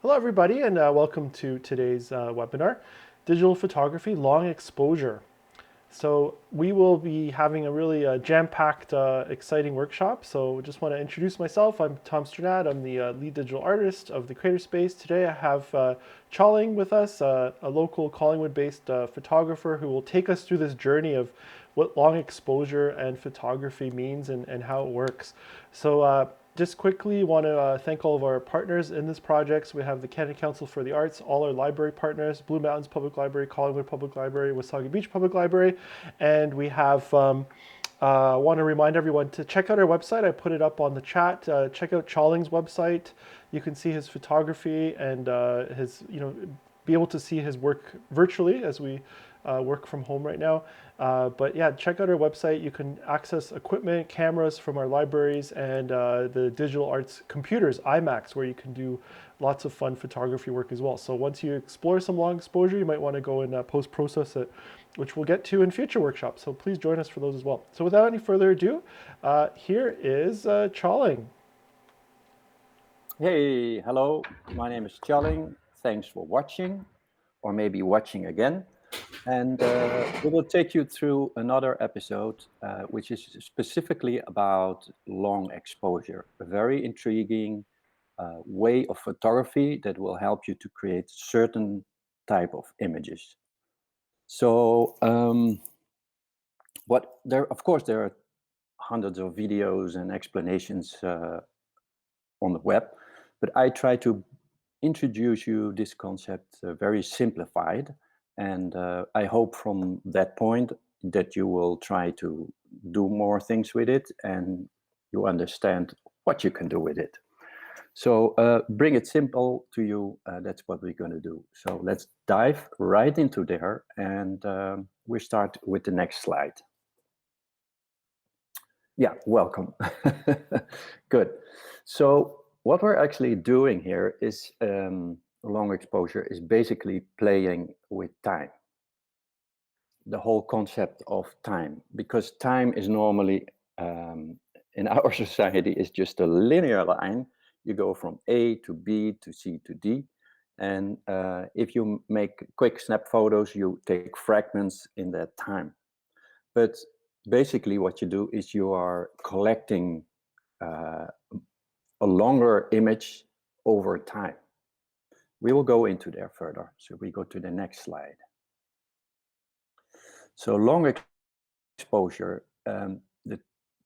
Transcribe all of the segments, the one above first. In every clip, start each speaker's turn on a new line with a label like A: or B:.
A: Hello, everybody, and welcome to today's webinar, Digital Photography Long Exposure. So we will be having a really jam-packed, exciting workshop. So just want to introduce myself. I'm Tom Sternad. I'm the lead digital artist of the Creator Space. Today I have Tjalling with us, a local Collingwood-based photographer who will take us through this journey of what long exposure and photography means and how it works. So just quickly want to thank all of our partners in this project. So we have the Canada Council for the Arts, all our library partners, Blue Mountains Public Library, Collingwood Public Library, Wasaga Beach Public Library, and we have want to remind everyone to check out our website. I put it up on the chat. Check out Tjalling's website. You can see his photography and his, be able to see his work virtually as we work from home right now. But yeah, check out our website. You can access equipment, cameras from our libraries, and the digital arts computers, iMacs, where you can do lots of fun photography work as well. So once you explore some long exposure, you might want to go and post-process it, which we'll get to in future workshops. So please join us for those as well. So without any further ado, here is Tjalling.
B: Hey, hello, my name is Tjalling. Thanks for watching, or maybe watching again. And we will take you through another episode, which is specifically about long exposure, a very intriguing way of photography that will help you to create certain type of images. So, of course, there are hundreds of videos and explanations on the web, but I try to introduce you this concept very simplified, and I hope from that point that you will try to do more things with it and you understand what you can do with it. So bring it simple to you, that's what we're going to do. So let's dive right into there, and we start with the next slide. Yeah, welcome. Good. So what we're actually doing here is long exposure is basically playing with time. The whole concept of time, because time is normally in our society is just a linear line. You go from A to B to C to D. And if you make quick snap photos, you take fragments in that time. But basically what you do is you are collecting a longer image over time. We will go into there further. So we go to the next slide. So long exposure, the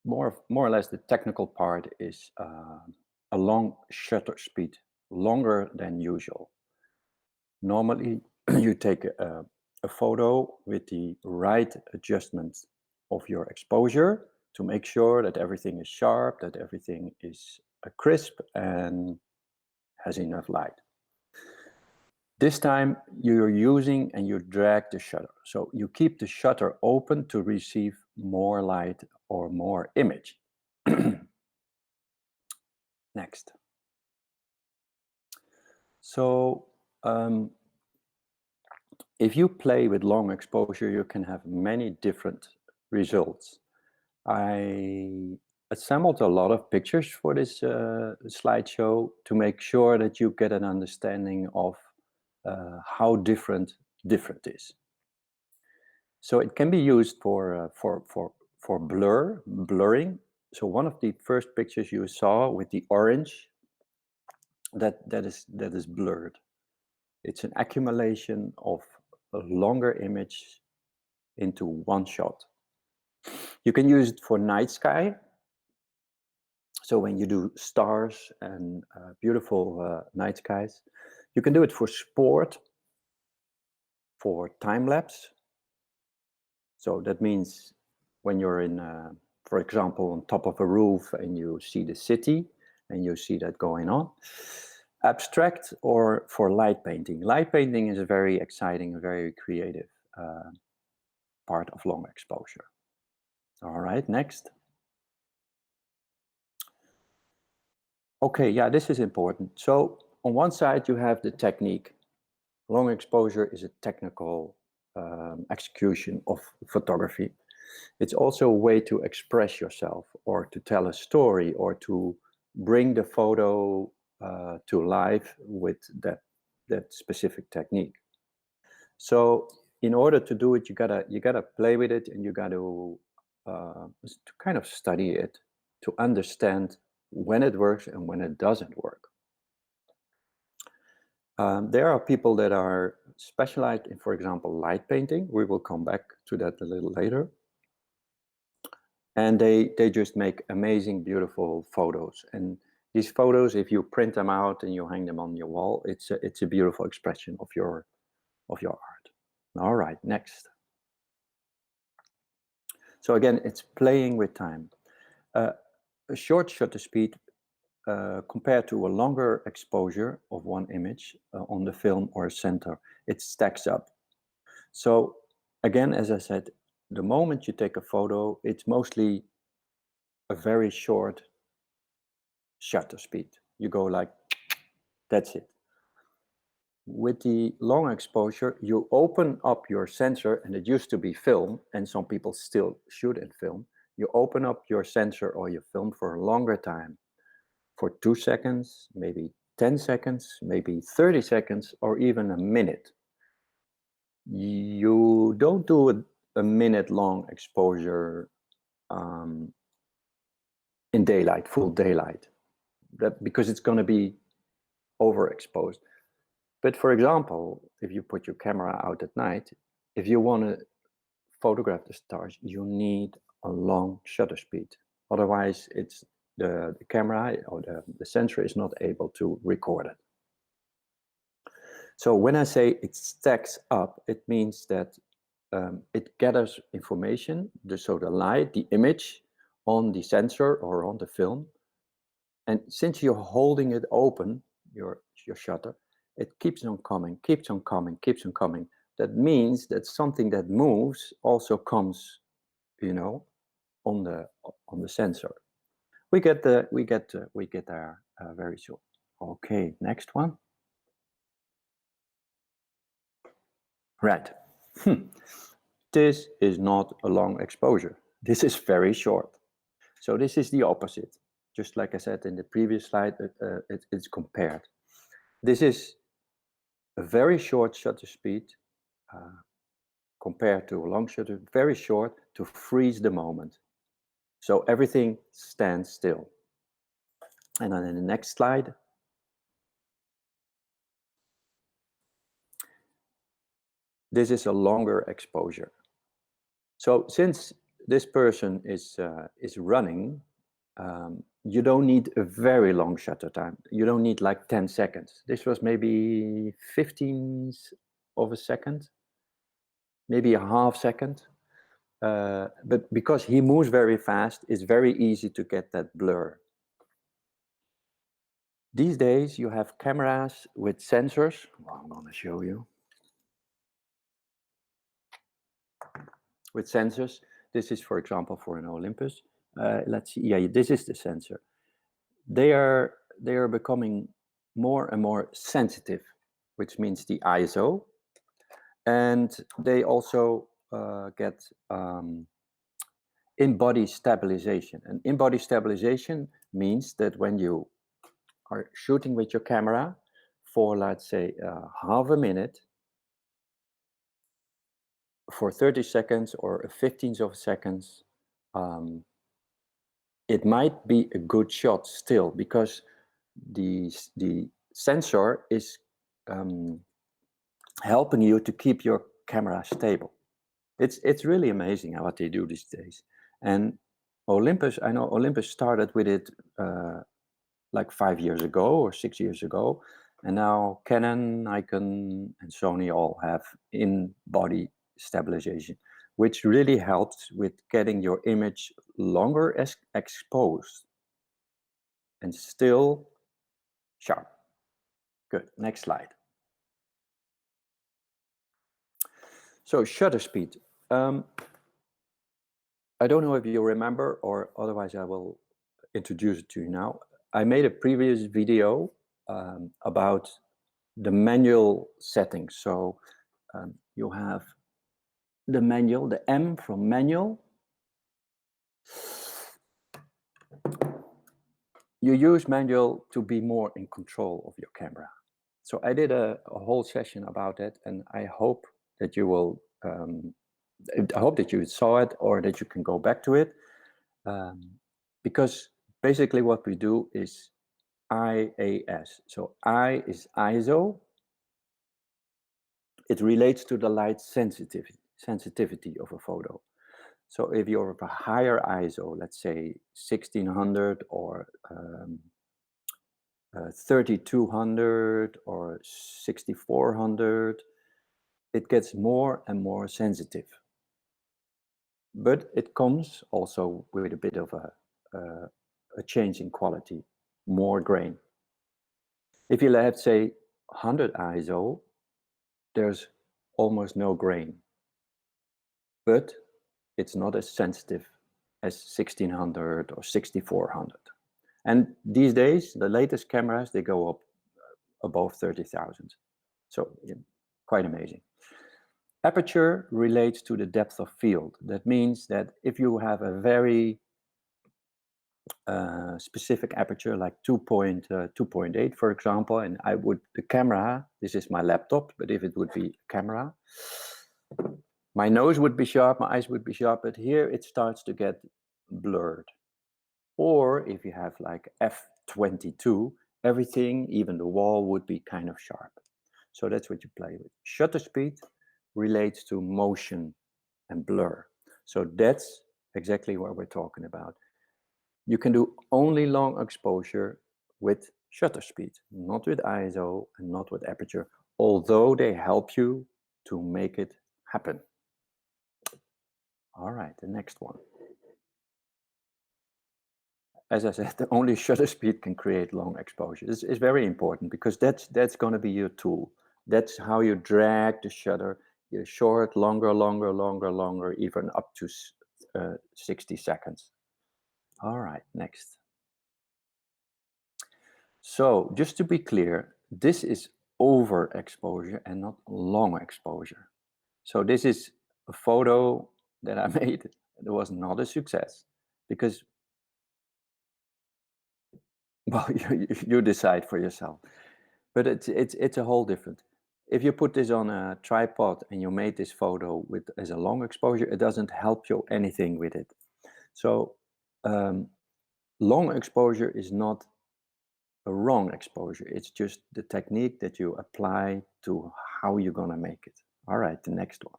B: more or less the technical part is a long shutter speed, longer than usual. Normally, you take a photo with the right adjustment of your exposure to make sure that everything is sharp, that everything is crisp and has enough light. This time you're using and you drag the shutter. So you keep the shutter open to receive more light or more image. Next. So if you play with long exposure, you can have many different results. I assembled a lot of pictures for this slideshow to make sure that you get an understanding of how different is. So it can be used for blurring. So one of the first pictures you saw with the orange, that is blurred. It's an accumulation of a longer image into one shot. You can use it for night sky. So when you do stars and beautiful night skies, you can do it for sport, for time lapse. So that means when you're in, for example, on top of a roof and you see the city and you see that going on. Abstract, or for light painting. Light painting is a very exciting, very creative part of long exposure. All right, next. Okay, yeah, this is important. So on one side you have the technique. Long exposure is a technical execution of photography. It's also a way to express yourself or to tell a story or to bring the photo to life with that specific technique. So in order to do it, you gotta play with it, and you gotta to kind of study it to understand when it works and when it doesn't work. There are people that are specialized in, for example, light painting. We will come back to that a little later. And they just make amazing, beautiful photos. And these photos, if you print them out and you hang them on your wall, it's a beautiful expression of your art. All right, next. So again, it's playing with time. A short shutter speed compared to a longer exposure of one image on the film or center, it stacks up. So again, as I said, the moment you take a photo, it's mostly a very short shutter speed. You go like, that's it. With the long exposure, you open up your sensor, and it used to be film, and some people still shoot in film. You open up your sensor or your film for a longer time, for 2 seconds, maybe 10 seconds, maybe 30 seconds, or even a minute. You don't do a minute long exposure in daylight, full daylight, because it's going to be overexposed. But for example, if you put your camera out at night, if you want to photograph the stars, you need a long shutter speed. Otherwise, it's the camera or the sensor is not able to record it. So when I say it stacks up, it means that it gathers information, so the light, the image on the sensor or on the film. And since you're holding it open, your shutter, it keeps on coming, keeps on coming, keeps on coming. That means that something that moves also comes, on the sensor. We get there very soon. Okay, next one. Right. This is not a long exposure. This is very short. So this is the opposite. Just like I said in the previous slide, it's compared. This is a very short shutter speed compared to a long shutter, very short to freeze the moment. So everything stands still. And then in the next slide, this is a longer exposure. So since this person is running, you don't need a very long shutter time. You don't need like 10 seconds. This was maybe 15th of a second, maybe a half second. But because he moves very fast, it's very easy to get that blur. These days, you have cameras with sensors. Well, I'm going to show you. With sensors, this is, for example, for an Olympus. Let's see. Yeah, this is the sensor. They are becoming more and more sensitive, which means the ISO, and they also get in-body stabilization. And in-body stabilization means that when you are shooting with your camera for, let's say, half a minute, for 30 seconds or a 15th of a seconds, it might be a good shot still, because the sensor is helping you to keep your camera stable. It's really amazing what they do these days. And Olympus, I know Olympus started with it like 5 years ago or 6 years ago, and now Canon, Nikon, and Sony all have in-body stabilization, which really helps with getting your image longer exposed and still sharp. Good. Next slide. So shutter speed. I don't know if you remember, or otherwise I will introduce it to you now. I made a previous video about the manual settings. So you have the manual, the M from manual. you use manual to be more in control of your camera. So I did a whole session about it, and I hope that you will, I hope that you saw it or that you can go back to it. Because basically what we do is IAS. So I is ISO. It relates to the light sensitivity of a photo. So if you're of a higher ISO, let's say 1600 or 3200 or 6400, it gets more and more sensitive. But it comes also with a bit of a change in quality, more grain. If you let's say 100 ISO, there's almost no grain, but it's not as sensitive as 1600 or 6400. And these days, the latest cameras, they go up above 30,000. So quite amazing. Aperture relates to the depth of field. That means that if you have a very specific aperture, like 2.8, for example, and the camera, this is my laptop, but if it would be a camera, my nose would be sharp, my eyes would be sharp, but here it starts to get blurred. Or if you have like f22, everything, even the wall, would be kind of sharp. So that's what you play with. Shutter speed relates to motion and blur. So that's exactly what we're talking about. You can do only long exposure with shutter speed, not with ISO and not with aperture, although they help you to make it happen. All right, the next one. As I said, only shutter speed can create long exposure. This is very important because that's going to be your tool. That's how you drag the shutter. You short, longer, even up to 60 seconds. All right, next. So just to be clear, this is overexposure and not long exposure. So this is a photo that I made that was not a success because, well, you decide for yourself. But it's a whole different. If you put this on a tripod and you made this photo as a long exposure, it doesn't help you anything with it. So long exposure is not a wrong exposure. It's just the technique that you apply to how you're gonna make it. All right, the next one.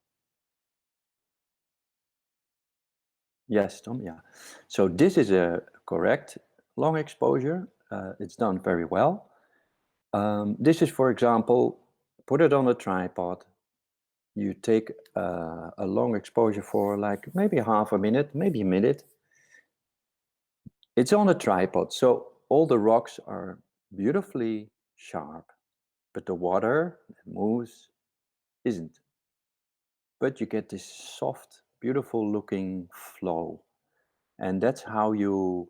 B: Yes, Tom, yeah. So this is a correct long exposure. It's done very well. This is, for example, put it on a tripod. You take a long exposure for like maybe half a minute, maybe a minute. It's on a tripod, so all the rocks are beautifully sharp, but the water that moves isn't. But you get this soft, beautiful looking flow. And that's how you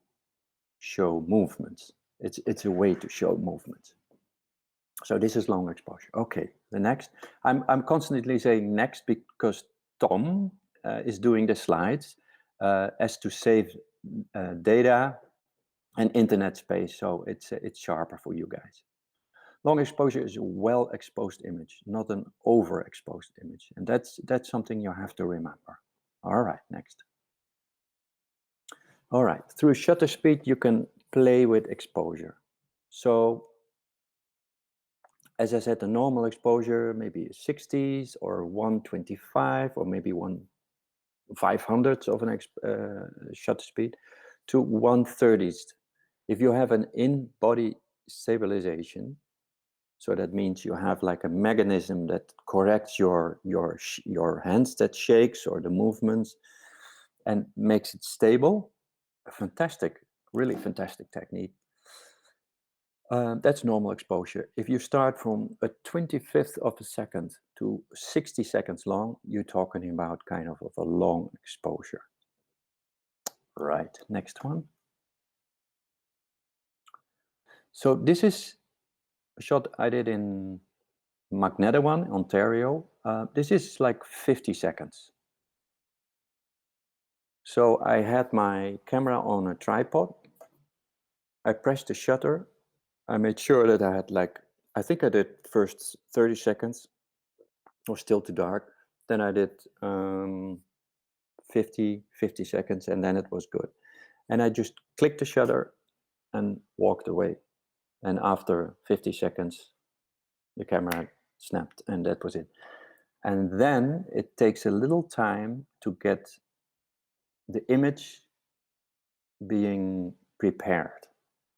B: show movements. It's a way to show movements. So this is long exposure. Okay, the next. I'm constantly saying next because Tom is doing the slides as to save data and internet space, so it's sharper for you guys. Long exposure is a well-exposed image, not an overexposed image, and that's something you have to remember. All right, next. All right, through shutter speed you can play with exposure. So as I said, the normal exposure maybe 60s or 125 or maybe 1/500 of an shutter speed to 1/30. If you have an in-body stabilization, so that means you have like a mechanism that corrects your hands that shakes or the movements and makes it stable. A fantastic, really fantastic technique. That's normal exposure. If you start from a 25th of a second to 60 seconds long, you're talking about kind of a long exposure. Right, next one. So this is a shot I did in Magnettawan, Ontario. This is like 50 seconds. So I had my camera on a tripod I pressed the shutter. I made sure that I had I think I did first 30 seconds, or still too dark. Then I did 50 seconds, and then it was good. And I just clicked the shutter and walked away. And after 50 seconds, the camera snapped, and that was it. And then it takes a little time to get the image being prepared.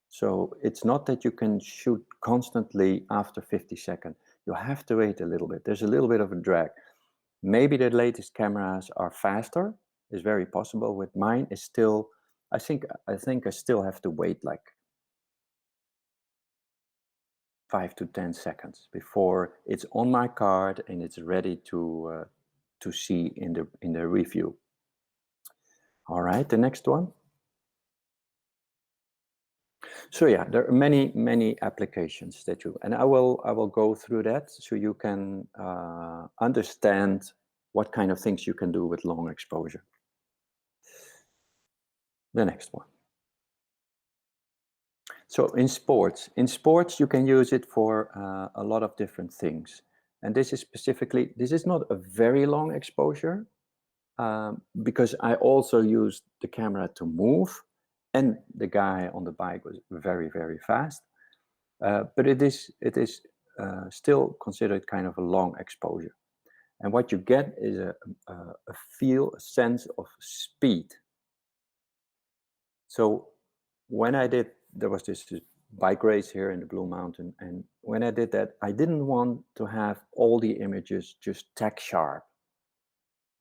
B: So it's not that you can shoot constantly after 50 seconds. You have to wait a little bit. There's a little bit of a drag. Maybe the latest cameras are faster. It's very possible. With mine, is still, I think I still have to wait like 5 to 10 seconds before it's on my card and it's ready to see in the review. All right, the next one. So yeah, there are many applications that and I will go through that so you can understand what kind of things you can do with long exposure. The next one. So in sports you can use it for a lot of different things. And this is not a very long exposure, because I also used the camera to move, and the guy on the bike was very fast. But it is still considered kind of a long exposure. And what you get is a sense of speed. So when I did, there was this bike race here in the Blue Mountain, and when I did that, I didn't want to have all the images just tack sharp.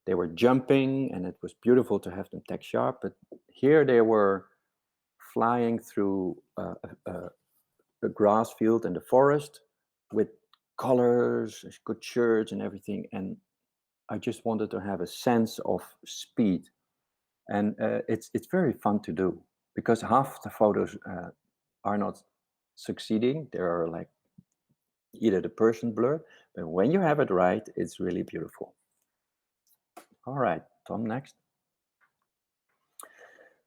B: They were jumping, and it was beautiful to have them tack sharp, but here they were flying through a grass field in the forest with colors, good shirts and everything, and I just wanted to have a sense of speed. And it's very fun to do, because half the photos are not succeeding. They are like either the person blurred, but when you have it right, it's really beautiful. All right, Tom, next.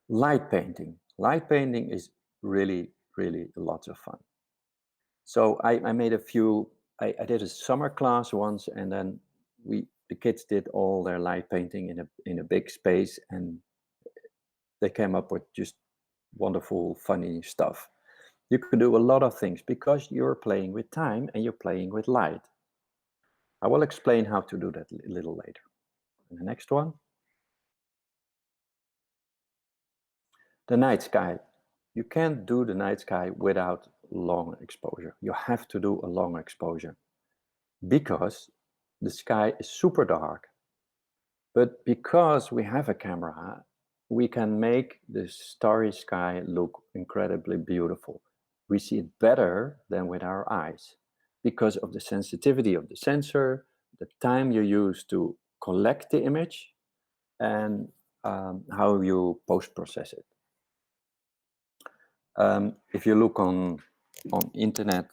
B: Light painting. Light painting is really lots of fun. So I made a few. I did a summer class once, and then the kids did all their light painting in a big space, and they came up with just wonderful, funny stuff. You can do a lot of things because you're playing with time and you're playing with light. I will explain how to do that a little later. And the next one. The night sky. You can't do the night sky without long exposure. You have to do a long exposure because the sky is super dark. But because we have a camera, we can make the starry sky look incredibly beautiful. We see it better than with our eyes because of the sensitivity of the sensor, the time you use to collect the image, and how you post-process it. If you look on internet,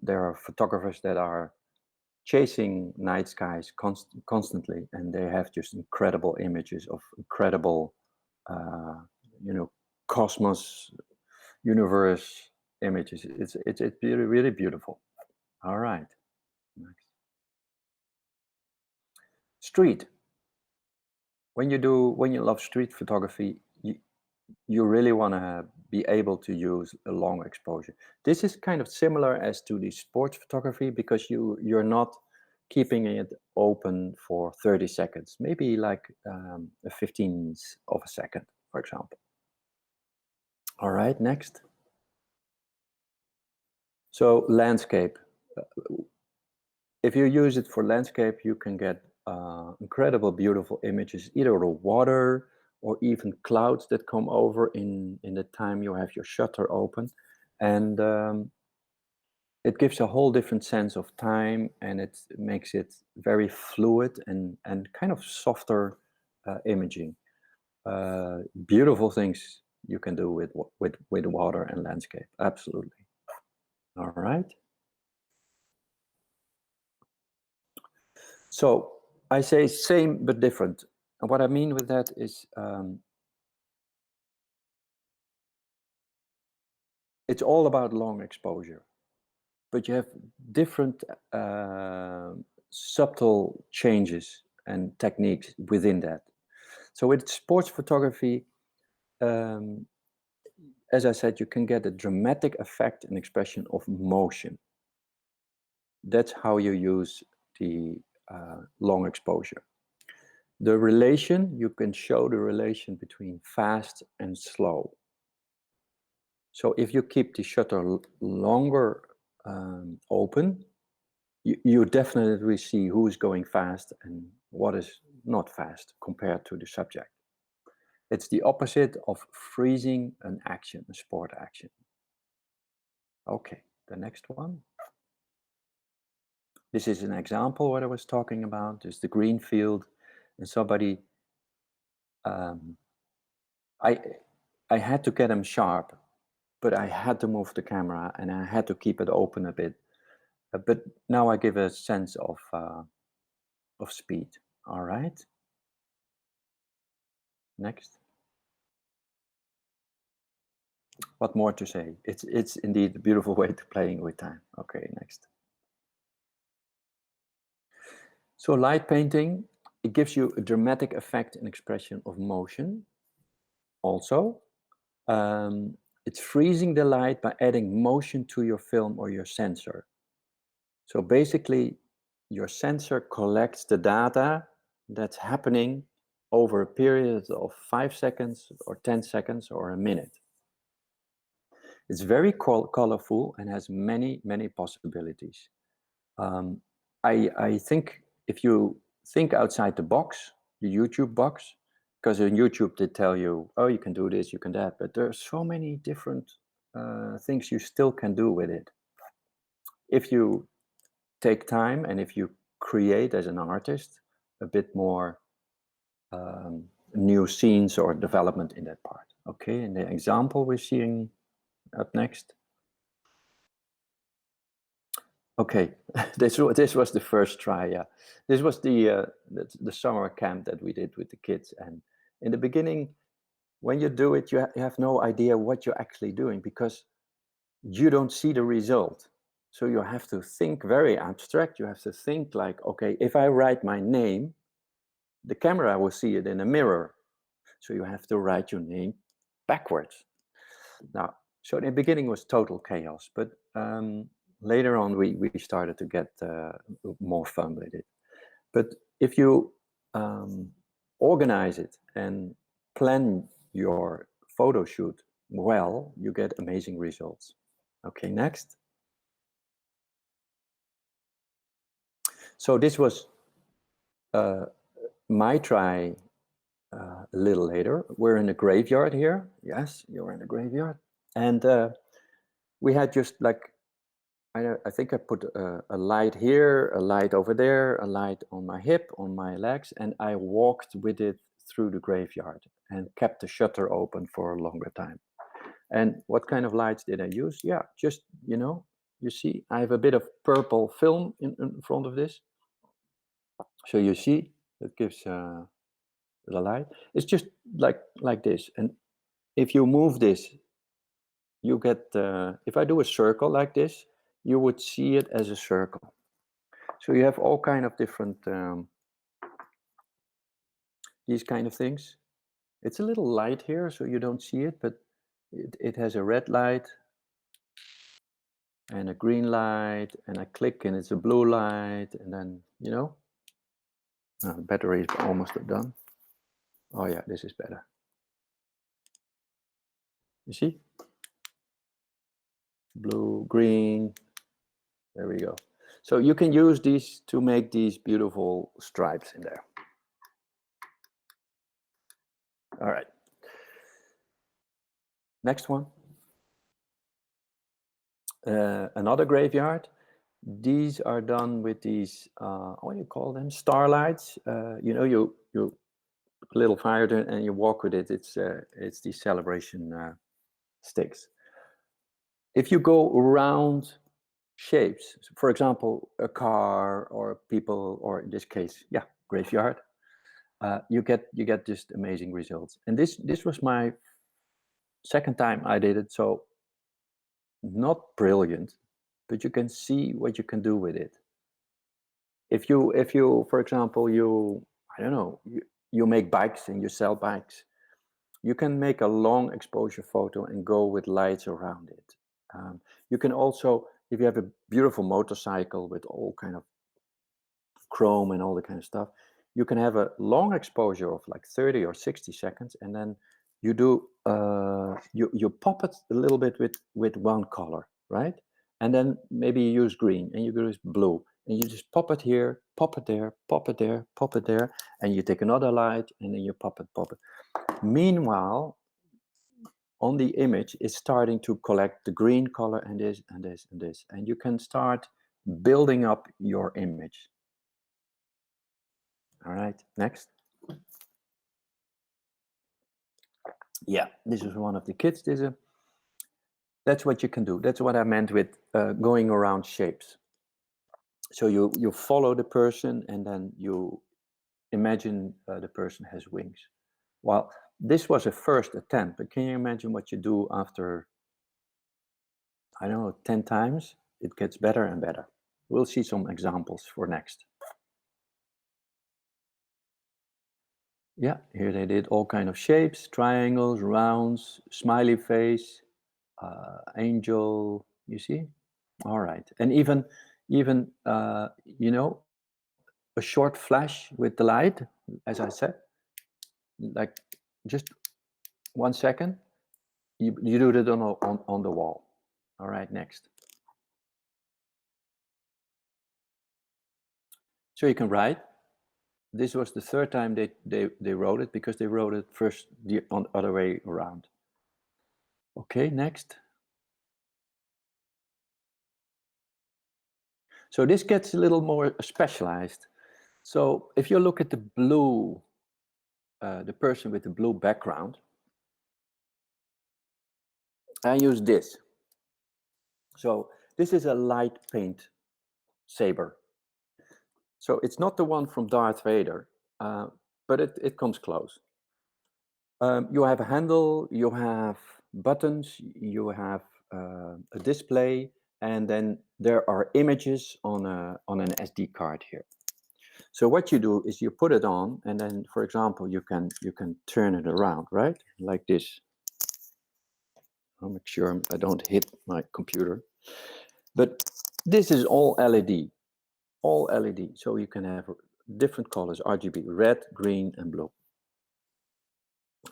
B: there are photographers that are chasing night skies constantly, and they have just incredible images of incredible, cosmos, universe images. It's really beautiful. All right, next. Street. When you love street photography, you really want to be able to use a long exposure. This is kind of similar as to the sports photography, because you're not keeping it open for 30 seconds, maybe like a 15th of a second, for example. All right, next. So landscape. If you use it for landscape, you can get incredible, beautiful images, either of water or even clouds that come over in the time you have your shutter open. And it gives a whole different sense of time, and it makes it very fluid and kind of softer imaging. Beautiful things you can do with water and landscape. Absolutely. All right. So I say same but different. And what I mean with that is it's all about long exposure, but you have different subtle changes and techniques within that. So with sports photography, um, as I said, you can get a dramatic effect and expression of motion. That's how you use the long exposure. The relation, you can show the relation between fast and slow. So if you keep the shutter longer open, you definitely see who's going fast and what is not fast compared to the subject. It's the opposite of freezing an action, a sport action. Okay, the next one. This is an example what I was talking about. There's the green field, and somebody, um, I, I had to get him sharp, but I had to move the camera and I had to keep it open a bit. But now I give a sense of speed. All right. Next. What more to say? It's indeed a beautiful way to playing with time. Okay, next. So light painting, it gives you a dramatic effect and expression of motion. Also, it's freezing the light by adding motion to your film or your sensor. So basically, your sensor collects the data that's happening over a period of 5 seconds or 10 seconds or a minute. It's very colorful and has many, many possibilities. Um, I think if you think outside the box, the YouTube box, because in YouTube they tell you, oh, you can do this, you can that, but there are so many different things you still can do with it. If you take time and if you create as an artist a bit more new scenes or development in that part. Okay, and the example we're seeing up next. Okay, this was the first try. Yeah, this was the summer camp that we did with the kids, and in the beginning, when you do it, you have no idea what you're actually doing because you don't see the result. So you have to think very abstract. You have to think like, okay, if I write my name, the camera will see it in a mirror. So you have to write your name backwards. Now, so in the beginning was total chaos, but later on we started to get more fun with it. But if you organize it and plan your photo shoot well, you get amazing results. Okay, next. So this was my try a little later. We're in a graveyard here. Yes, you're in a graveyard. And we had just like, I think I put a light here, a light over there, a light on my hip, on my legs, and I walked with it through the graveyard and kept the shutter open for a longer time. And what kind of lights did I use? Yeah, just, you see, I have a bit of purple film in front of this. So you see, it gives the light. It's just like this. And if you move this, you get, if I do a circle like this, you would see it as a circle. So you have all kind of different, these kind of things. It's a little light here, so you don't see it, but it has a red light and a green light, and I click and it's a blue light, and then, the battery is almost done. Oh yeah, this is better. You see? Blue, green, there we go. So you can use these to make these beautiful stripes in there. All right. Next one. Another graveyard. These are done with these, what do you call them? Starlights. You little fire and you walk with it. It's these celebration sticks. If you go around shapes, for example, a car or people, or in this case, yeah, graveyard, you get just amazing results. And this was my second time I did it, so not brilliant, but you can see what you can do with it. If you, for example, I don't know, you make bikes and you sell bikes, you can make a long exposure photo and go with lights around it. You can also, if you have a beautiful motorcycle with all kind of chrome and all the kind of stuff, you can have a long exposure of like 30 or 60 seconds, and then you do you pop it a little bit with one color, right? And then maybe you use green and you use blue, and you just pop it here, pop it there, pop it there, pop it there, and you take another light and then you pop it. Meanwhile, on the image is starting to collect the green color and this and this and this, and you can start building up your image. All right, next. Yeah, this is one of the kids. That's what you can do. That's what I meant with going around shapes. So you follow the person and then you imagine the person has wings. Well, this was a first attempt, but can you imagine what you do after, I don't know, 10 times? It gets better and better. We'll see some examples for next. Yeah, here they did all kind of shapes, triangles, rounds, smiley face, angel, you see? All right. And even you know, a short flash with the light, as I said, like just 1 second, you do that on the wall. All right, next. So you can write. This was the third time they wrote it, because they wrote it first the other way around. Okay, next. So this gets a little more specialized. So if you look at the blue, the person with the blue background, I use this. So this is a light paint saber. So it's not the one from Darth Vader, but it comes close. You have a handle, you have buttons, you have a display, and then there are images on an SD card here. So what you do is you put it on, and then, for example, you can turn it around, right, like this. I'll make sure I don't hit my computer. But this is all LED, all LED. So you can have different colors, RGB, red, green, and blue.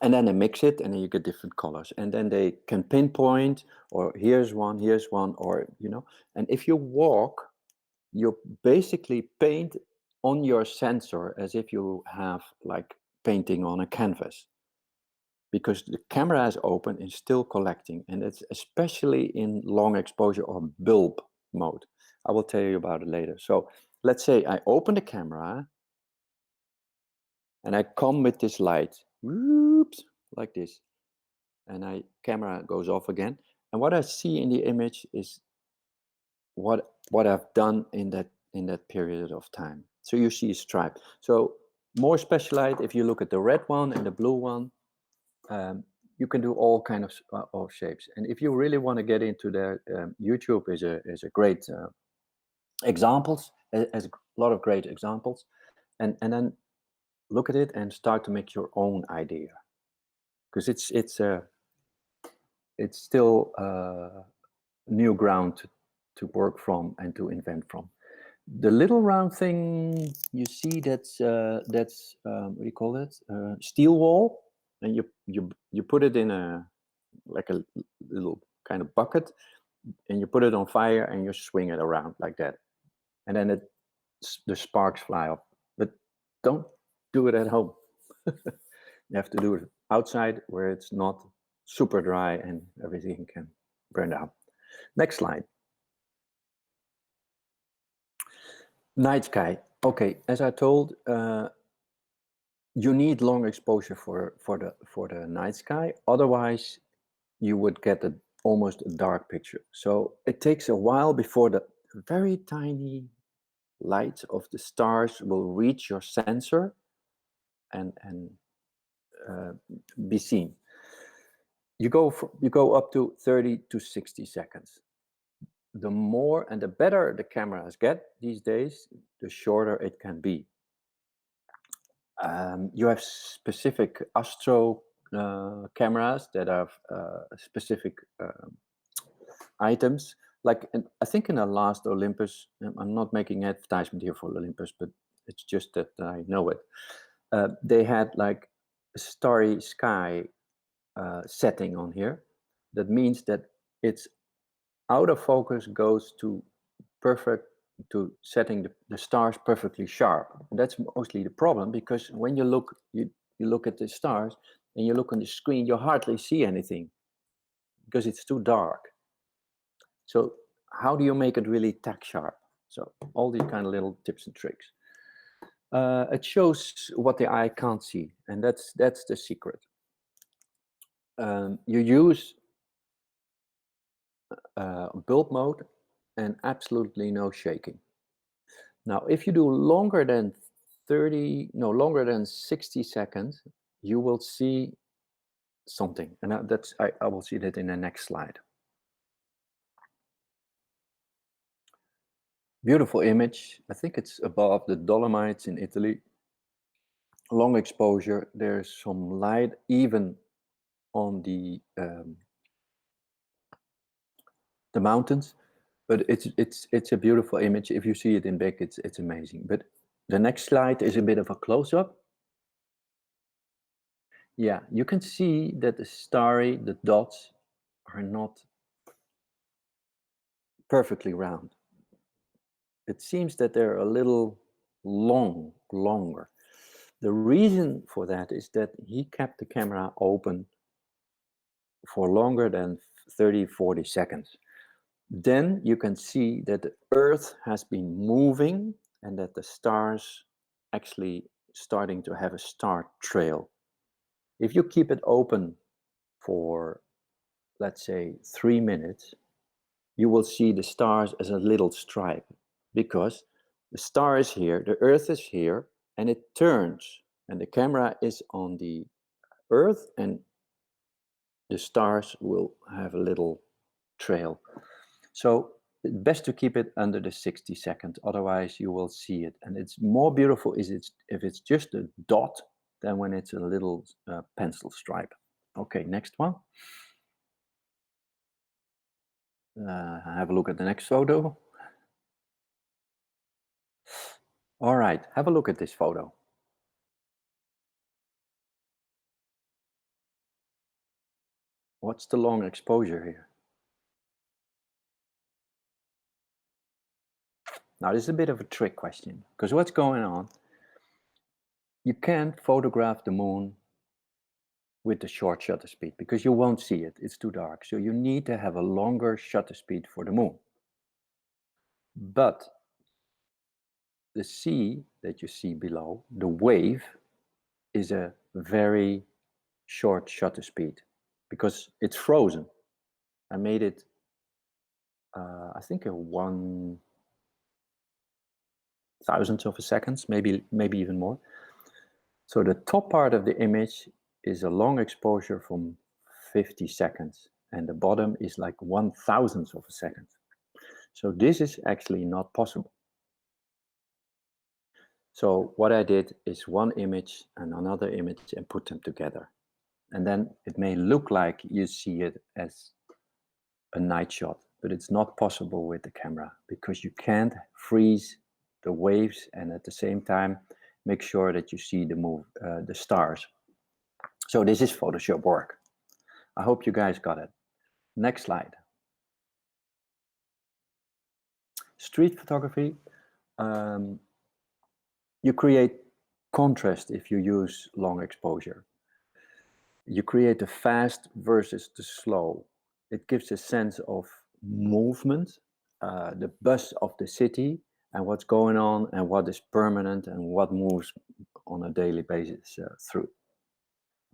B: And then they mix it, and then you get different colors. And then they can pinpoint, or here's one, or, you know. And if you walk, you basically paint on your sensor as if you have like painting on a canvas, because the camera is open and still collecting. And it's especially in long exposure or bulb mode. I will tell you about it later. So let's say I open the camera and I come with this light, whoops, like this, and camera goes off again. And what I see in the image is what I've done in that period of time. So you see a stripe. So more specialized, if you look at the red one and the blue one, you can do all kind of shapes. And if you really want to get into that, YouTube is a great examples, has a lot of great examples, and then look at it and start to make your own idea, because it's still new ground to work from and to invent from. The little round thing you see, that's what do you call it? Steel wall, and you put it in a little kind of bucket, and you put it on fire and you swing it around like that, and then the sparks fly up. But don't do it at home. You have to do it outside where it's not super dry and everything can burn down. Next slide. Night sky. Okay, as I told, you need long exposure for the night sky. Otherwise, you would get almost a dark picture. So it takes a while before the very tiny light of the stars will reach your sensor and be seen. you go up to 30 to 60 seconds. The more and the better the cameras get these days, the shorter it can be. You have specific astro cameras that have specific items. Like I think in the last Olympus, I'm not making advertisement here for Olympus, but it's just that I know it. They had like a starry sky setting on here. That means that it's out of focus goes to perfect to setting the stars perfectly sharp. And that's mostly the problem, because when you look at the stars and you look on the screen, you hardly see anything because it's too dark. So how do you make it really tack sharp? So all these kind of little tips and tricks. It shows what the eye can't see, and that's the secret. You use bulb mode and absolutely no shaking. Now, if you do longer than 60 seconds, you will see something, and I will see that in the next slide. Beautiful image. I think it's above the Dolomites in Italy. Long exposure. There's some light even on the mountains, but it's a beautiful image. If you see it in big, it's amazing. But the next slide is a bit of a close-up. Yeah, you can see that the dots are not perfectly round. It seems that they're a little longer. The reason for that is that he kept the camera open for longer than 30, 40 seconds. Then you can see that the Earth has been moving and that the stars actually starting to have a star trail. If you keep it open for, let's say, 3 minutes, you will see the stars as a little stripe, because the star is here, the Earth is here, and it turns, and the camera is on the Earth, and the stars will have a little trail. So it's best to keep it under the 60 seconds, otherwise you will see it. And it's more beautiful if it's just a dot than when it's a little pencil stripe. Okay, next one. Have a look at the next photo. All right, have a look at this photo. What's the long exposure here? Now, this is a bit of a trick question, because what's going on? You can't photograph the moon with the short shutter speed because you won't see it. It's too dark. So you need to have a longer shutter speed for the moon. But the sea that you see below, the wave, is a very short shutter speed because it's frozen. I made it, I think, a 1,000th of a second, maybe even more. So the top part of the image is a long exposure from 50 seconds, and the bottom is like 1,000th of a second. So this is actually not possible. So what I did is one image and another image and put them together. And then it may look like you see it as a night shot, but it's not possible with the camera because you can't freeze the waves and at the same time make sure that you see the stars. So this is Photoshop work. I hope you guys got it. Next slide. Street photography. You create contrast if you use long exposure. You create the fast versus the slow. It gives a sense of movement, the buzz of the city, and what's going on, and what is permanent, and what moves on a daily basis through.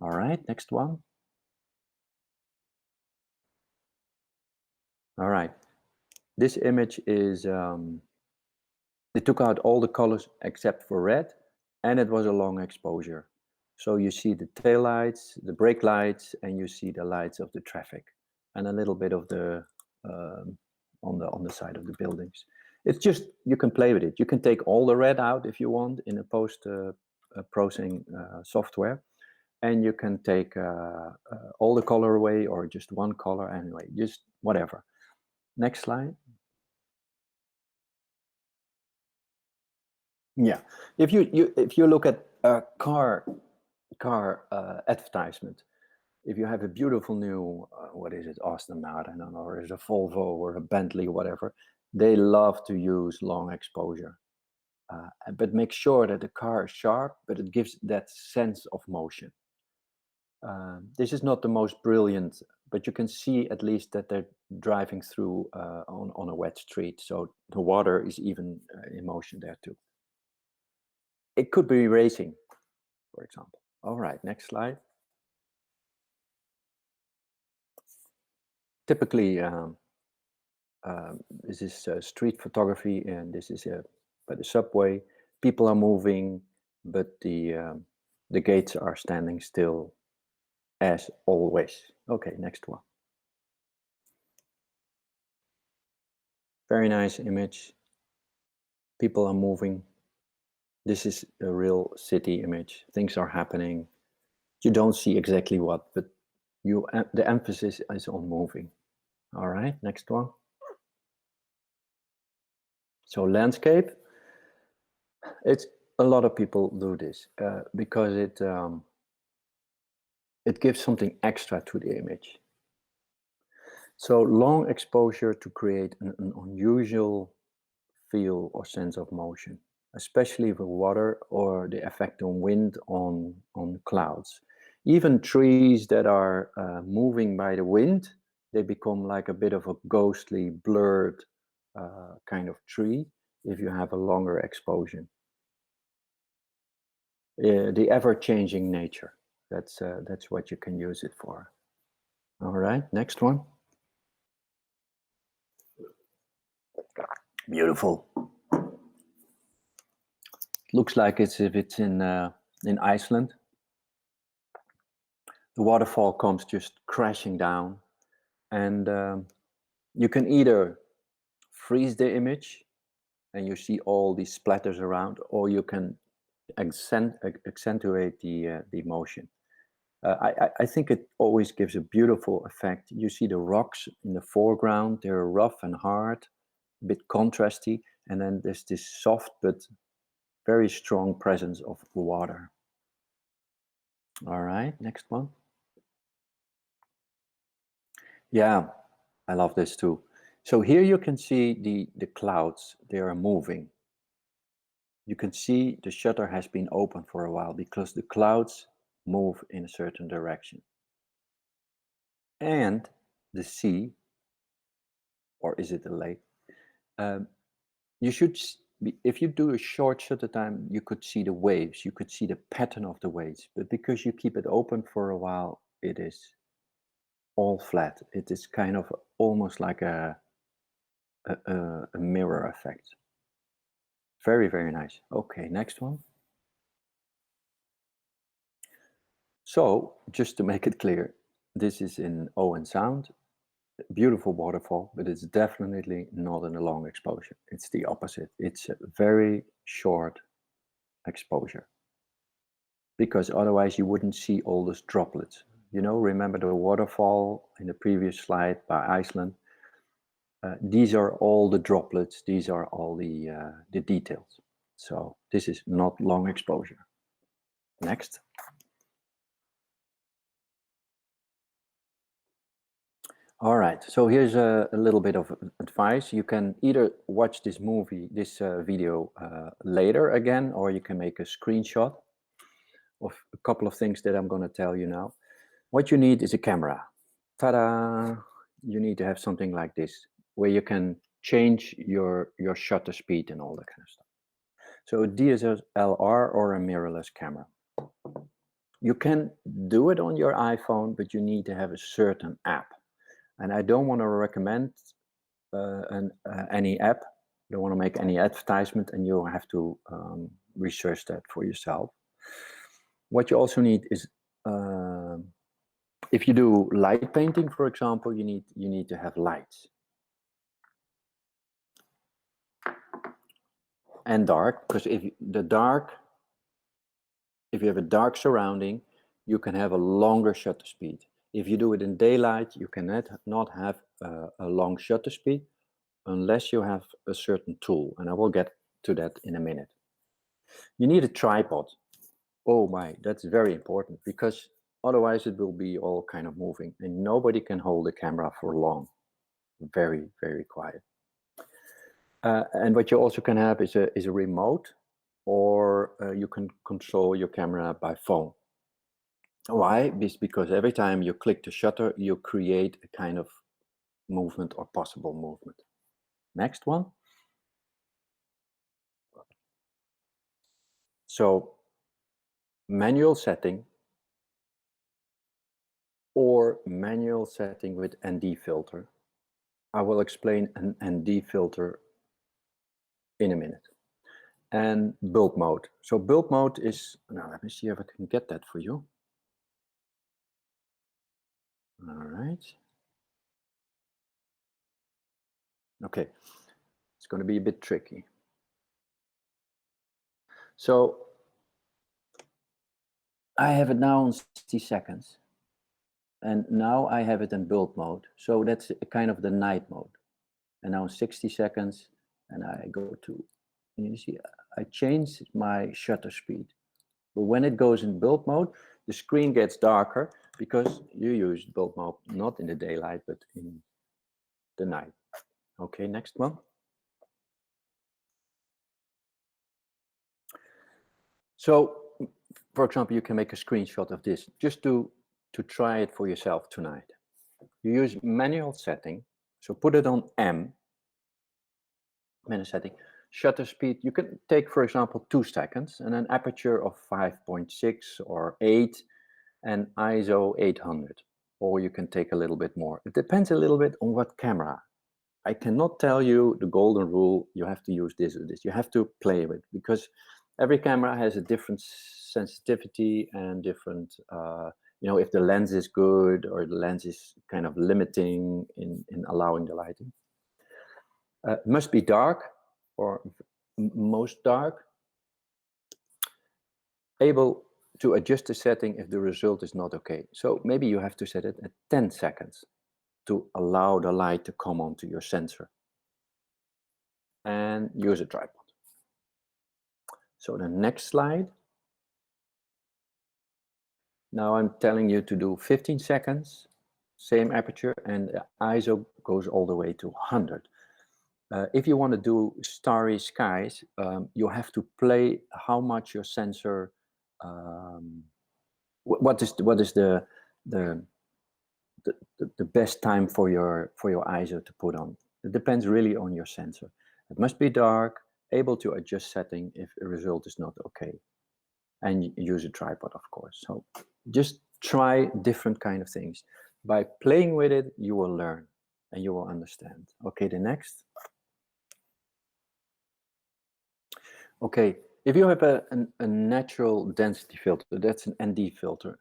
B: All right, next one. All right, this image is, they took out all the colors except for red, and it was a long exposure. So you see the tail lights, the brake lights, and you see the lights of the traffic, and a little bit of the on the side of the buildings. It's just, you can play with it. You can take all the red out if you want in a post processing software, and you can take all the color away or just one color anyway, just whatever. Next slide. Yeah, if you look at a car advertisement, if you have a beautiful new what is it, Aston Martin, I don't know, or is a Volvo or a Bentley, whatever, they love to use long exposure. But make sure that the car is sharp, but it gives that sense of motion. This is not the most brilliant, but you can see at least that they're driving through on a wet street, so the water is even in motion there too. It could be racing, for example. All right, next slide. Typically, this is street photography, and this is by the subway. People are moving, but the gates are standing still, as always. Okay, next one. Very nice image. People are moving. This is a real city image. Things are happening. You don't see exactly what, but the emphasis is on moving. All right, next one. So landscape. It's a lot of people do this because it gives something extra to the image. So long exposure to create an unusual feel or sense of motion, especially with water or the effect on wind on clouds. Even trees that are moving by the wind, they become like a bit of a ghostly, blurred kind of tree if you have a longer exposure. The ever-changing nature, that's what you can use it for. All right, next one. Beautiful. Looks like it's if it's in Iceland. The waterfall comes just crashing down, and you can either freeze the image and you see all these splatters around, or you can accentuate the motion. I think it always gives a beautiful effect. You see the rocks in the foreground, they're rough and hard, a bit contrasty, and then there's this soft but very strong presence of water. All right, next one. Yeah, I love this too. So here you can see the clouds, they are moving. You can see the shutter has been open for a while because the clouds move in a certain direction. And the sea, or is it a lake? You should, if you do a short shutter time, you could see the waves, you could see the pattern of the waves. But because you keep it open for a while, it is all flat. It is kind of almost like a mirror effect. Very, very nice. Okay, next one. So, just to make it clear, this is in Owen Sound. Beautiful waterfall, but it's definitely not in a long exposure. It's the opposite. It's a very short exposure. Because otherwise you wouldn't see all those droplets. You know, remember the waterfall in the previous slide by Iceland? These are all the droplets. These are all the details. So this is not long exposure. Next. All right, so here's a little bit of advice. You can either watch this video later again, or you can make a screenshot of a couple of things that I'm going to tell you now. What you need is a camera. Ta-da! You need to have something like this, where you can change your shutter speed and all that kind of stuff. So a DSLR or a mirrorless camera. You can do it on your iPhone, but you need to have a certain app. And I don't want to recommend any app. I don't want to make any advertisement, and you have to research that for yourself. What you also need is, if you do light painting, for example, you need to have lights. And dark, because if you have a dark surrounding, you can have a longer shutter speed. If you do it in daylight, you cannot not have a long shutter speed unless you have a certain tool, and I will get to that in a minute. You need a tripod. Oh my, that's very important, because otherwise it will be all kind of moving, and nobody can hold the camera for long. Very, very quiet. And what you also can have is a remote, or you can control your camera by phone. Why? Because every time you click the shutter, you create a kind of movement or possible movement. Next one. So, manual setting or manual setting with ND filter. I will explain an ND filter in a minute. And bulb mode. So bulb mode is, now let me see if I can get that for you. All right. Okay, it's going to be a bit tricky. So I have it now on 60 seconds. And now I have it in bulb mode. So that's kind of the night mode. And now 60 seconds, and I go to, you see, I changed my shutter speed. But when it goes in bulb mode, the screen gets darker because you use bulb mode not in the daylight, but in the night. Okay, next one. So, for example, you can make a screenshot of this just to try it for yourself tonight. You use manual setting, so put it on M, manual setting. Shutter speed, you can take, for example, 2 seconds, and an aperture of 5.6 or 8, and ISO 800. Or you can take a little bit more. It depends a little bit on what camera. I cannot tell you the golden rule, you have to use this or this. You have to play with it, because every camera has a different sensitivity and different, if the lens is good or the lens is kind of limiting in allowing the lighting. It must be dark, or most dark. Able to adjust the setting if the result is not okay. So maybe you have to set it at 10 seconds to allow the light to come onto your sensor. And use a tripod. So the next slide. Now I'm telling you to do 15 seconds, same aperture, and the ISO goes all the way to 100. If you want to do starry skies, you have to play how much your sensor, what is the best time for your ISO to put on. It depends really on your sensor. It must be dark, able to adjust setting if the result is not okay. And use a tripod, of course. So just try different kind of things. By playing with it, you will learn and you will understand. Okay, the next. Okay, if you have a natural density filter, that's an ND filter.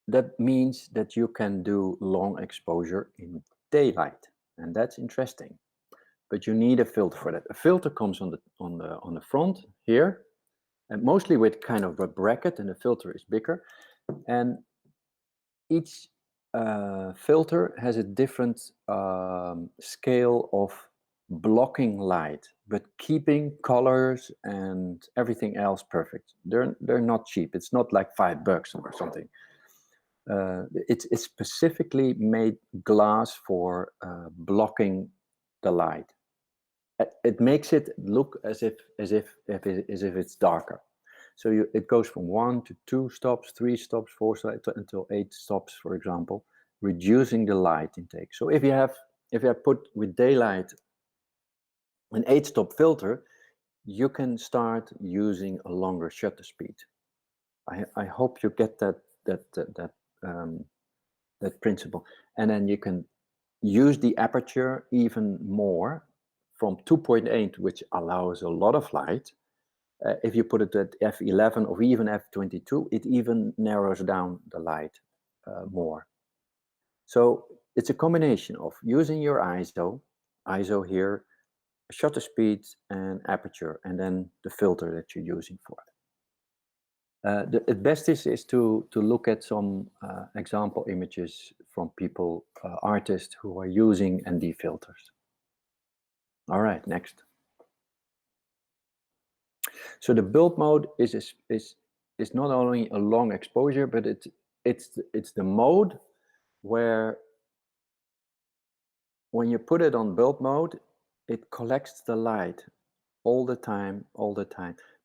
B: That means that you can do long exposure in daylight, and that's interesting. But you need a filter for that. A filter comes on the front here, and mostly with kind of a bracket, and the filter is bigger. And each filter has a different scale of blocking light, but keeping colors and everything else perfect. They're not cheap. It's not like $5 or something. It's specifically made glass for blocking the light. It makes it look as if it's darker. So it goes from 1 to 2 stops, 3 stops, 4 stops, until 8 stops, for example, reducing the light intake. So if you have put with daylight an 8-stop filter, you can start using a longer shutter speed. I hope you get that principle, and then you can use the aperture even more from 2.8, which allows a lot of light, If you put it at f11 or even f22, it even narrows down the light more. So it's a combination of using your ISO here, shutter speed and aperture, and then the filter that you're using for it. The best is to look at some example images from people, artists who are using ND filters. All right, next. So the bulb mode is not only a long exposure, but it's the mode where when you put it on bulb mode, it collects the light all the time,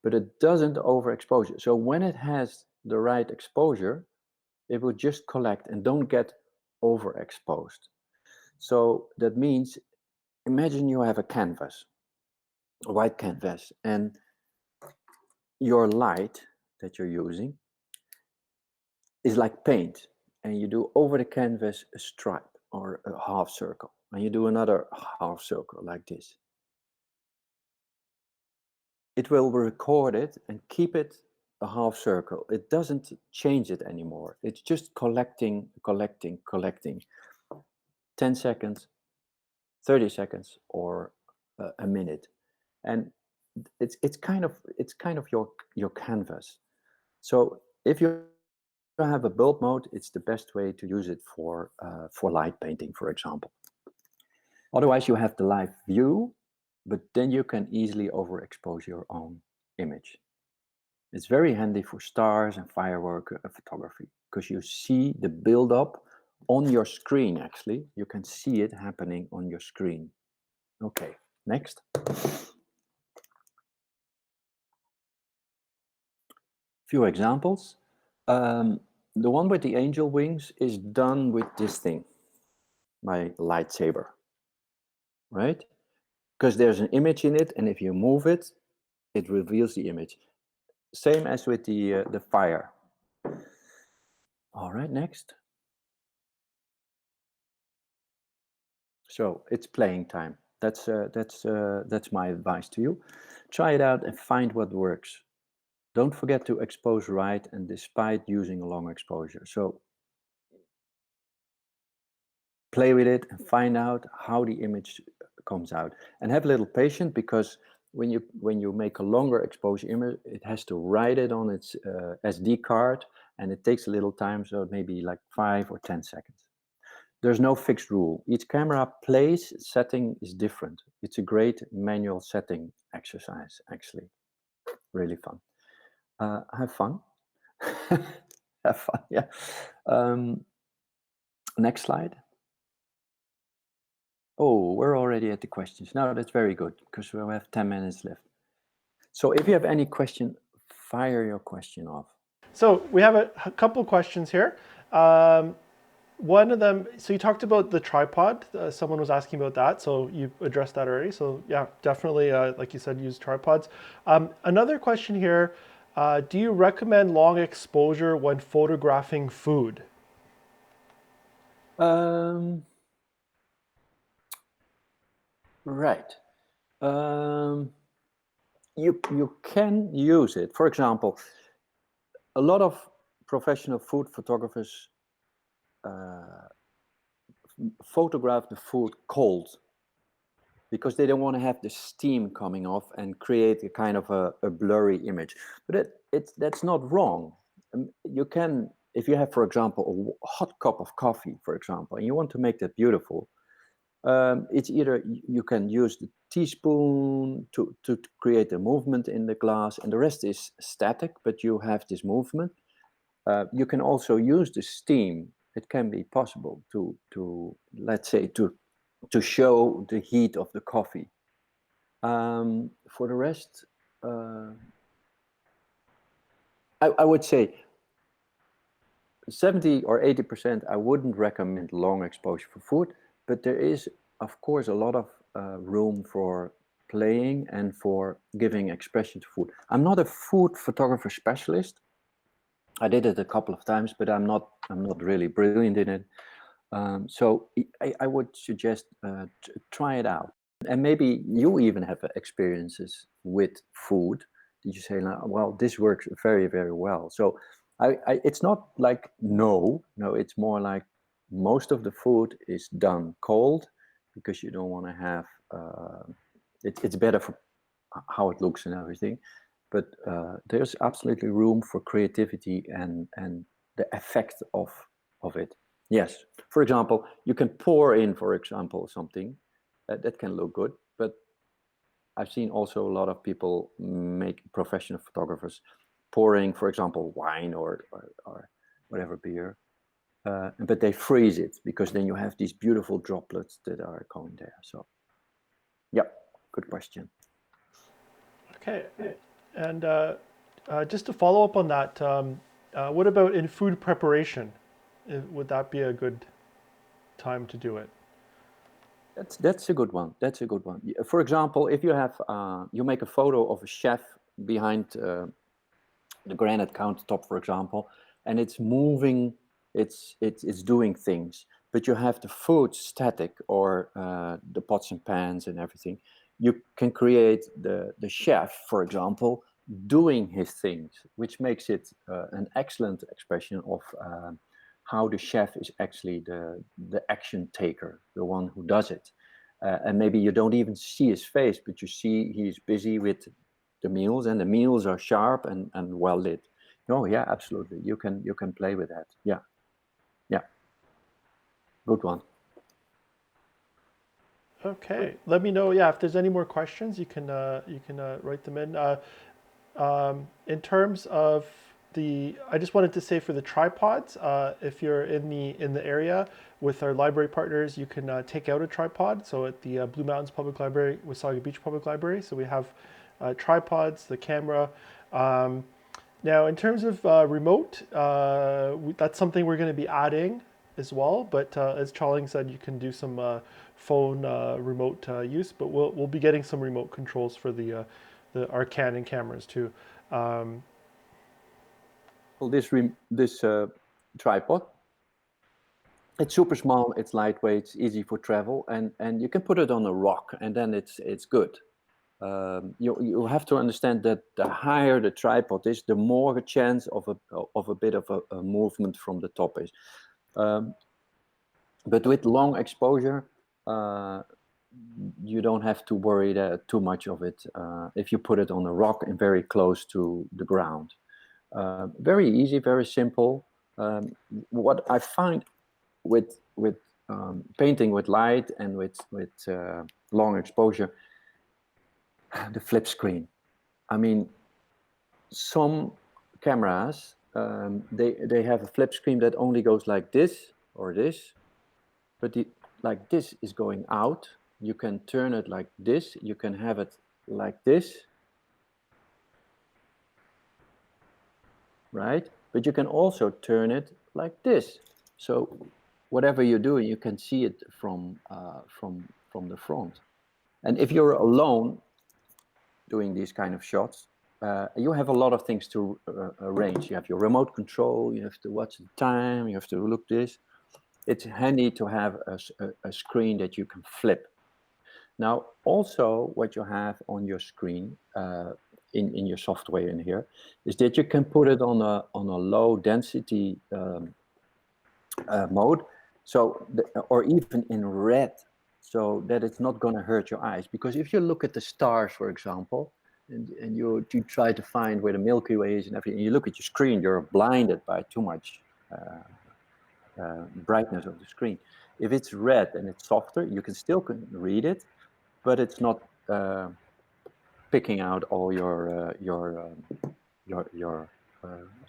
B: but it doesn't overexpose it. So when it has the right exposure, it will just collect and don't get overexposed. So that means, imagine you have a canvas, a white canvas, and your light that you're using is like paint, and you do over the canvas a stripe or a half circle, and you do another half circle like this. It will record it and keep it a half circle. It doesn't change it anymore. It's just collecting 10 seconds, 30 seconds, or a minute. And it's kind of your canvas. So if you have a bulb mode, it's the best way to use it for light painting, for example. Otherwise, you have the live view, but then you can easily overexpose your own image. It's very handy for stars and firework photography because you see the build-up on your screen. Actually, you can see it happening on your screen. Okay, next. Few examples. The one with the angel wings is done with this thing, my lightsaber, right? Because there's an image in it, and if you move it, it reveals the image. Same as with the fire. All right, next. So it's playing time. That's my advice to you. Try it out and find what works. Don't forget to expose right, and despite using a long exposure. So play with it and find out how the image comes out. And have a little patience, because when you make a longer exposure image, it has to write it on its SD card, and it takes a little time, so maybe like 5 or 10 seconds. There's no fixed rule. Each camera place setting is different. It's a great manual setting exercise, actually. Really fun. Have fun. Have fun, yeah. Next slide. Oh, we're already at the questions. No, that's very good, because we have 10 minutes left. So if you have any question, fire your question off.
A: So we have a couple questions here. One of them, so you talked about the tripod. Someone was asking about that, so you addressed that already. So yeah, definitely, like you said, use tripods. Another question here, do you recommend long exposure when photographing food?
B: Right. You can use it. For example, a lot of professional food photographers photograph the food cold, because they don't want to have the steam coming off and create a kind of a blurry image. But that's not wrong. You can, if you have, for example, a hot cup of coffee, for example, and you want to make that beautiful, it's either you can use the teaspoon to create a movement in the glass, and the rest is static, but you have this movement. You can also use the steam. It can be possible to let's say to show the heat of the coffee. For the rest, I would say 70 or 80%, I wouldn't recommend long exposure for food, but there is, of course, a lot of room for playing and for giving expression to food. I'm not a food photographer specialist. I did it a couple of times, but I'm not really brilliant in it. So I would suggest try it out. And maybe you even have experiences with food, did you say, like, well, this works very, very well? So it's not like no, it's more like most of the food is done cold because you don't want to have, it's better for how it looks and everything. But there's absolutely room for creativity and the effect of it. Yes, for example, you can pour in, for example, something that can look good, but I've seen also a lot of people make professional photographers pouring, for example, wine or whatever beer, but they freeze it because then you have these beautiful droplets that are going there. So, yeah, good question.
A: Okay, and just to follow up on that, what about in food preparation? Would that be a good time to do it?
B: That's a good one. That's a good one. For example, if you have you make a photo of a chef behind the granite countertop, for example, and it's moving, it's doing things, but you have the food static or the pots and pans and everything. You can create the chef, for example, doing his things, which makes it an excellent expression of how the chef is actually the action taker, the one who does it. And maybe you don't even see his face, but you see he's busy with the meals, and the meals are sharp and well lit. Oh yeah, absolutely. You can play with that. Yeah, yeah, good one.
A: Okay, let me know. Yeah, if there's any more questions, you can write them in. In terms of I just wanted to say for the tripods, if you're in the area with our library partners, you can take out a tripod. So at the Blue Mountains Public Library, Wasaga Beach Public Library, so we have tripods, the camera. Now, in terms of remote, that's something we're going to be adding as well. But as Tjalling said, you can do some phone remote use. But we'll be getting some remote controls for our Canon cameras too. Um,
B: Well, this tripod, it's super small, it's lightweight, it's easy for travel, and you can put it on a rock, and then it's good. You have to understand that the higher the tripod is, the more a chance of a bit of a movement from the top is. Um, but with long exposure, uh, you don't have to worry that too much of it if you put it on a rock and very close to the ground. Very easy, very simple. What I find with painting with light and with long exposure, the flip screen. I mean, some cameras they have a flip screen that only goes like this or this, but like this is going out. You can turn it like this. You can have it like this, right? But you can also turn it like this. So whatever you're doing, you can see it from the front. And if you're alone doing these kind of shots, you have a lot of things to arrange. You have your remote control. You have to watch the time. You have to look this. It's handy to have a screen that you can flip. Now, also what you have on your screen in your software in here is that you can put it on a low density mode, so or even in red, so that it's not going to hurt your eyes. Because if you look at the stars, for example, and you try to find where the Milky Way is and everything, and you look at your screen, you're blinded by too much brightness of the screen. If it's red and it's softer, you can still read it, but it's not picking out all your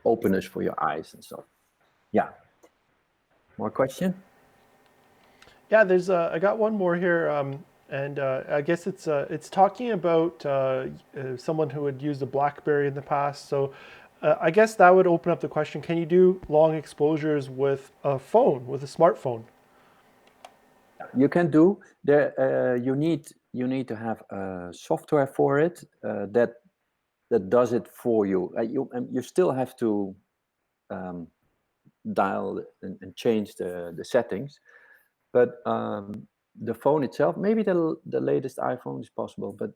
B: openness for your eyes and so. Yeah. More question?
A: yeah, I got one more here, and I guess it's talking about someone who had used a BlackBerry in the past. So I guess that would open up the question: can you do long exposures with a phone, with a smartphone?
B: You can do there. You need to have software for it that does it for you. You still have to dial and change the settings, but the phone itself, maybe the latest iPhone is possible, but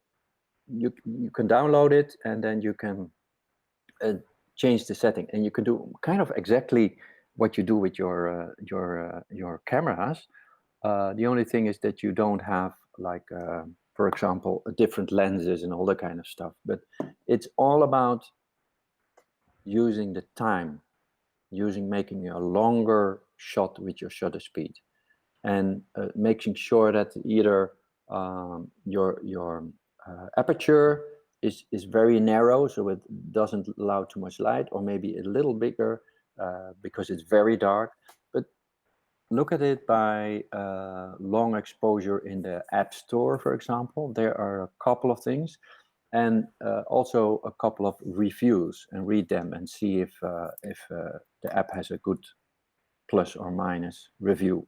B: you can download it, and then you can change the setting, and you can do kind of exactly what you do with your cameras. The only thing is that you don't have like, for example, different lenses and all that kind of stuff. But it's all about using the time, making a longer shot with your shutter speed, and making sure that either your aperture is very narrow, so it doesn't allow too much light, or maybe a little bigger because it's very dark. But look at it by long exposure in the App Store, for example. There are a couple of things, and also a couple of reviews, and read them and see if the app has a good plus or minus review.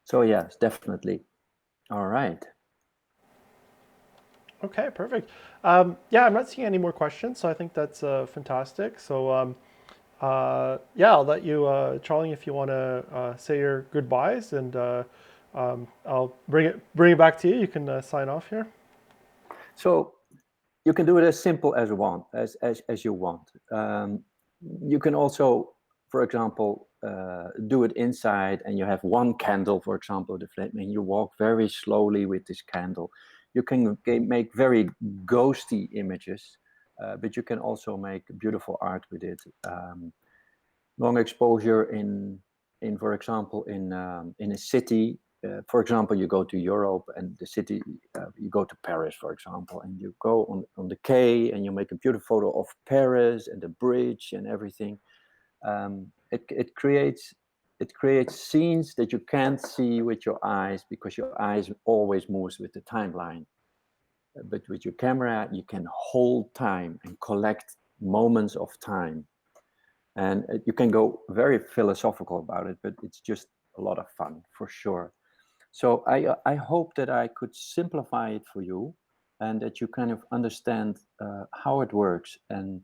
B: So yes, definitely. All right.
A: Okay, perfect. Yeah, I'm not seeing any more questions, so I think that's fantastic. So yeah, I'll let you, Charlie, if you want to say your goodbyes, and I'll bring it back to you. You can sign off here.
B: So you can do it as simple as you want. You can also, for example, do it inside, and you have one candle, for example, the flame, and you walk very slowly with this candle. You can make very ghosty images, but you can also make beautiful art with it. Long exposure in for example, in a city. For example, you go to Europe, and the city, you go to Paris, for example, and you go on the quay, and you make a beautiful photo of Paris and the bridge and everything. It creates scenes that you can't see with your eyes, because your eyes always moves with the timeline. But with your camera, you can hold time and collect moments of time, and you can go very philosophical about it, but it's just a lot of fun for sure. So I hope that I could simplify it for you, and that you kind of understand how it works. And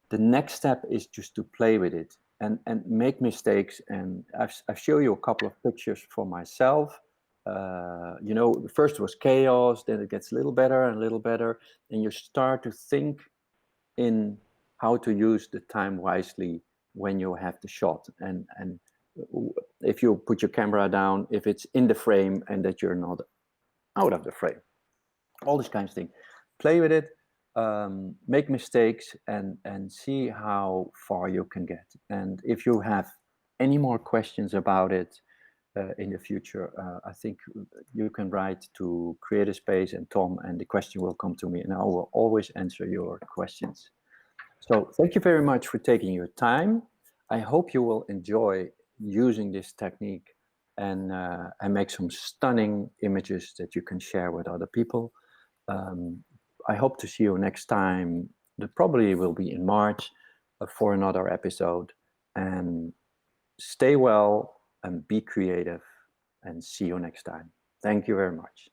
B: the next step is just to play with it, and make mistakes. And I've shown you a couple of pictures for myself. First was chaos, then it gets a little better and a little better, and you start to think in how to use the time wisely when you have the shot, and if you put your camera down, if it's in the frame, and that you're not out of the frame, all this kind of thing. Play with it, make mistakes, and see how far you can get. And if you have any more questions about it in the future, I think you can write to Create a Space and Tom, and the question will come to me, and I will always answer your questions. So thank you very much for taking your time. I hope you will enjoy using this technique, and make some stunning images that you can share with other people. I hope to see you next time. That probably will be in March, for another episode. And stay well and be creative, and see you next time. Thank you very much.